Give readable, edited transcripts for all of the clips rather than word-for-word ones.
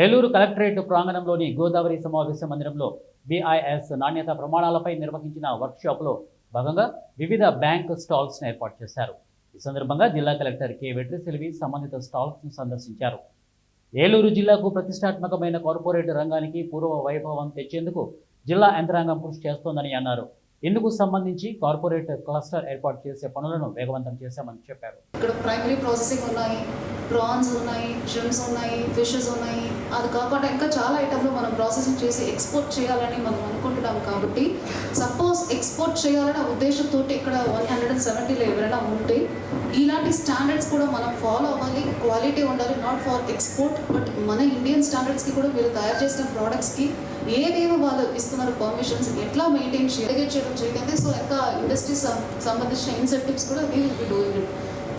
Eluru collectorate ప్రాంగణంలోని Godavari సమావేశ మందిరంలో BIS నాణ్యత ప్రమాణాలపై నిర్వహించిన వర్క్షాప్లో భాగంగా వివిధ బ్యాంక్ స్టాల్స్ను ఏర్పాటు చేశారు. ఈ సందర్భంగా జిల్లా కలెక్టర్ కె వెట్రిసెల్వి సంబంధిత స్టాల్స్ను సందర్శించారు. ఏలూరు జిల్లాకు ప్రతిష్టాత్మకమైన కార్పొరేట్ రంగానికి పూర్వ వైభవం తెచ్చేందుకు జిల్లా యంత్రాంగం కృషి చేస్తోందని అన్నారు. ఇందుకు సంబంధించి కార్పొరేట్ క్లస్టర్ ఏర్పాటు చేసే పనులను వేగవంతం చేశామని చెప్పారు. ఇక్కడ ప్రైమరీ ప్రాసెసింగ్ ఉన్నాయి, ప్రాన్స్ ఉన్నాయి, షిమ్స్ ఉన్నాయి, ఫిషెస్ ఉన్నాయి. అది కాకుండా ఇంకా చాలా ఐటమ్లు మనం ప్రాసెసింగ్ చేసి ఎక్స్పోర్ట్ చేయాలని మనం అనుకుంటున్నాం. కాబట్టి సపోజ్ ఎక్స్పోర్ట్ చేయాలనే ఉద్దేశంతో ఇక్కడ 170లో ఎవరైనా ఉంటే ఇలాంటి స్టాండర్డ్స్ కూడా మనం ఫాలో అవ్వాలి. క్వాలిటీ ఉండాలి, నాట్ ఫర్ ఎక్స్పోర్ట్ బట్ మన ఇండియన్ స్టాండర్డ్స్కి కూడా మీరు తయారు చేసిన ప్రోడక్ట్స్కి ఏవేమో వాళ్ళు ఇస్తున్నారు పర్మిషన్స్ ఎట్లా మెయింటైన్ చేయడం జరిగింది. సో ఇంకా ఇండస్ట్రీస్ సంబంధించిన ఇన్సెంటివ్స్ కూడా we will be doing it.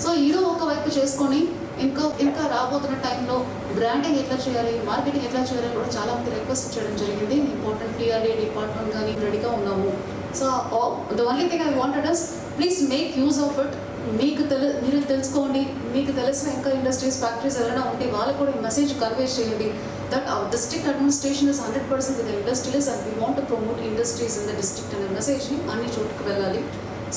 So ఇదో ఒకవైపు చేసుకొని ఇంకా రాబోతున్న టైంలో బ్రాండింగ్ ఎట్లా చేయాలి, మార్కెటింగ్ ఎట్లా చేయాలి కూడా చాలా మంది రిక్వెస్ట్ చేయడం జరిగింది. ఇంపార్టెంట్ TRD డిపార్ట్మెంట్ కానీ రెడీగా ఉన్నాము. So the only thing I wanted us please make use of it. మీరు తెలుసుకోండి, మీకు తెలిసిన ఇంకా ఇండస్ట్రీస్ ఫ్యాక్టరీస్ ఏమైనా ఉంటే వాళ్ళకు కూడా ఈ మెసేజ్ కన్వే చేయండి that our district administration is 100% with the industrialists and we want to promote industries in the district అనే మెసేజ్ని అన్ని చోటుకు వెళ్ళాలి.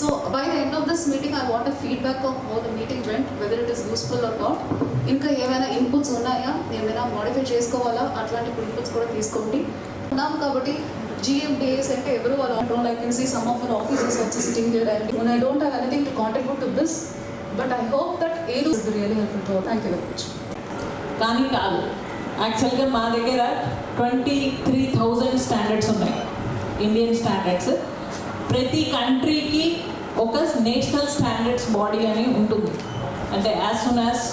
So by the end of this meeting I want a feedback of how the meeting went, whether it is useful or not. ఇంకా ఏమైనా inputs ఉన్నాయా, ఏమైనా modify చేసుకోవాలా, అట్లాంటి ఇన్పుట్స్ కూడా తీసుకోండి. ఉన్నాం కాబట్టి GMDAs అంటే ఎవరు వాళ్ళు అంటారు. I can see some of our officers also sitting here and I don't have anything to contribute to this, but I hope that ALU is really helpful to all. Thank you very much. కానీ కాదు, యాక్చువల్గా మా దగ్గర 23,000 standards ఉన్నాయి, Indian standards. ప్రతి కంట్రీకి ఒక national standards body అని ఉంటుంది. అంటే as soon as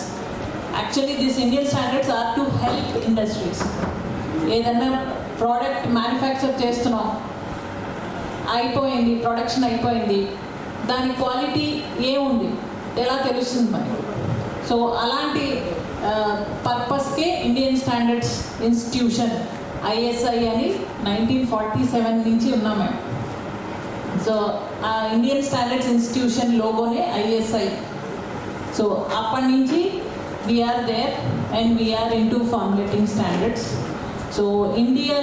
actually this Indian standards are to help industries. ఏదన్నా ప్రోడక్ట్ మ్యానుఫ్యాక్చర్ చేస్తున్నాం, అయిపోయింది, ప్రొడక్షన్ అయిపోయింది, దాని క్వాలిటీ ఏముంది ఎలా తెలుస్తుంది మనకి. సో అలాంటి పర్పస్కే ఇండియన్ స్టాండర్డ్స్ ఇన్స్టిట్యూషన్ ISI అని 1947 నుంచి ఉన్నాం మేము. సో ఆ ఇండియన్ స్టాండర్డ్స్ ఇన్స్టిట్యూషన్ లోగోనే ISI. సో అప్పటి నుంచి we're there and we're into formulating standards. So India